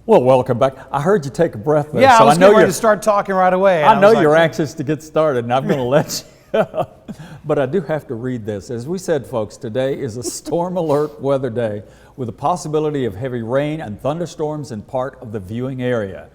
Well, welcome back. I heard you take a breath there. Yeah, so I was know getting ready you're- to start talking right away. I know you're anxious to get started, and I'm going to let you. But I do have to read this. As we said, folks, today is a storm alert weather day with a possibility of heavy rain and thunderstorms in part of the viewing area.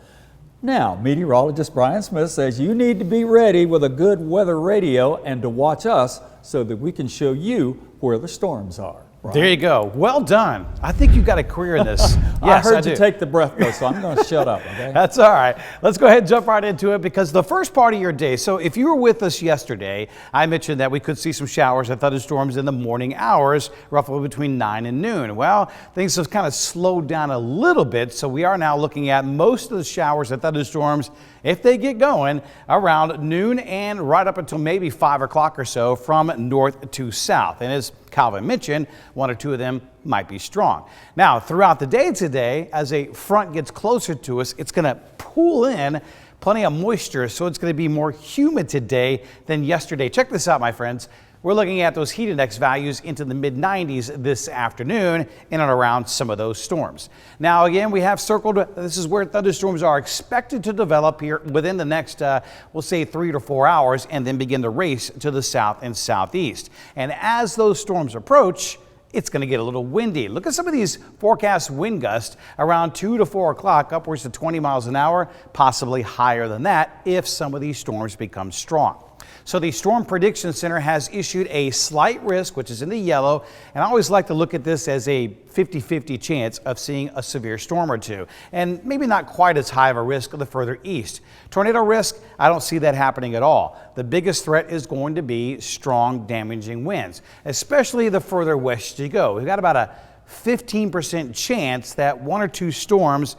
Now, meteorologist Brian Smith says you need to be ready with a good weather radio and to watch us so that we can show you where the storms are. Brian. There you go. Well done. I think you've got a career in this. Yes, I heard you do. take the breath though, so I'm going to shut up, okay? That's all right. Let's go ahead and jump right into it because the first part of your day. So if you were with us yesterday, I mentioned that we could see some showers and thunderstorms in the morning hours, roughly between 9 and noon. Well, things have kind of slowed down a little bit. So we are now looking at most of the showers and thunderstorms, if they get going, around noon and right up until maybe 5 o'clock or so from north to south. And as Calvin mentioned, one or two of them might be strong. Now, throughout the day today, as a front gets closer to us, it's going to pull in plenty of moisture, so it's going to be more humid today than yesterday. Check this out, my friends. We're looking at those heat index values into the mid-90s this afternoon in and around some of those storms. Now, again, we have circled, this is where thunderstorms are expected to develop here within the next, we'll say 3 to 4 hours, and then begin to race to the south and southeast. And as those storms approach, it's going to get a little windy. Look at some of these forecast wind gusts around 2 to 4 o'clock, upwards to 20 miles an hour, possibly higher than that if some of these storms become strong. So the Storm Prediction Center has issued a slight risk, which is in the yellow, and I always like to look at this as a 50-50 chance of seeing a severe storm or two, and maybe not quite as high of a risk the further east. Tornado risk, I don't see that happening at all. The biggest threat is going to be strong, damaging winds, especially the further west you go. We've got about a 15% chance that one or two storms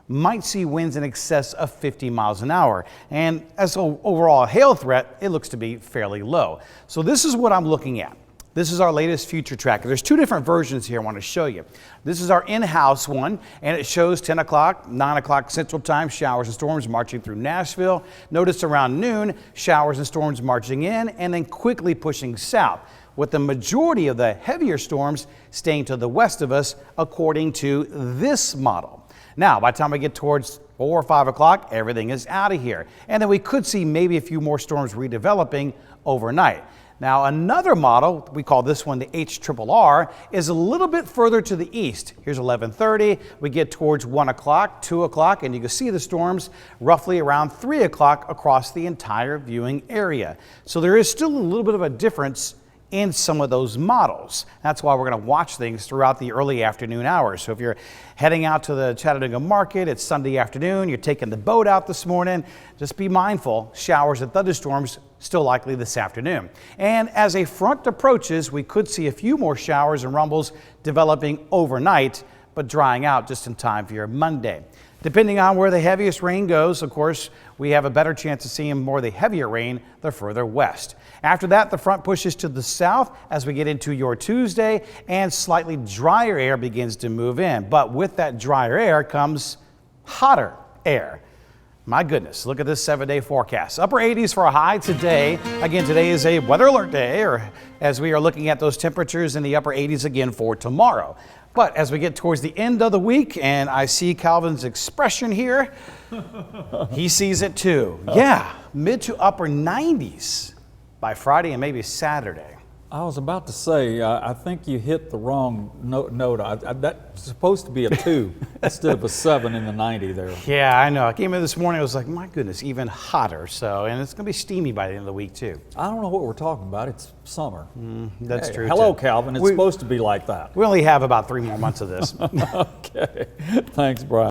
might see winds in excess of 50 miles an hour. And as an overall hail threat, it looks to be fairly low. So this is what I'm looking at. This is our latest future tracker. There's two different versions here I want to show you. This is our in-house one, and it shows 10 o'clock, 9 o'clock Central Time, showers and storms marching through Nashville. Notice around noon, showers and storms marching in and then quickly pushing south, with the majority of the heavier storms staying to the west of us according to this model. Now, by the time we get towards 4 or 5 o'clock, everything is out of here. And then we could see maybe a few more storms redeveloping overnight. Now, another model, we call this one the HRRR, is a little bit further to the east. Here's 11:30. We get towards 1 o'clock, 2 o'clock, and you can see the storms roughly around 3 o'clock across the entire viewing area. So there is still a little bit of a difference in some of those models. That's why we're going to watch things throughout the early afternoon hours. So if you're heading out to the Chattanooga market, it's Sunday afternoon, you're taking the boat out this morning, just be mindful, showers and thunderstorms still likely this afternoon. And as a front approaches, we could see a few more showers and rumbles developing overnight, but drying out just in time for your Monday. Depending on where the heaviest rain goes, of course, we have a better chance of seeing more of the heavier rain the further west. After that, the front pushes to the south as we get into your Tuesday, and slightly drier air begins to move in. But with that drier air comes hotter air. My goodness, look at this 7-day forecast. Upper 80s for a high today. Again, today is a weather alert day, or as we are looking at those temperatures in the upper 80s again for tomorrow. But as we get towards the end of the week, and I see Calvin's expression here, he sees it too. Yeah, mid to upper 90s by Friday and maybe Saturday. I was about to say, I think you hit the wrong note. That's supposed to be a 2 instead of a 7 in the 90 there. Yeah, I know. I came in this morning, I was like, my goodness, even hotter. So, and it's going to be steamy by the end of the week too. I don't know what we're talking about. It's summer. That's Hey, true. Hello, too. Calvin. It's supposed to be like that. We only have about 3 more months of this. Okay. Thanks, Brian.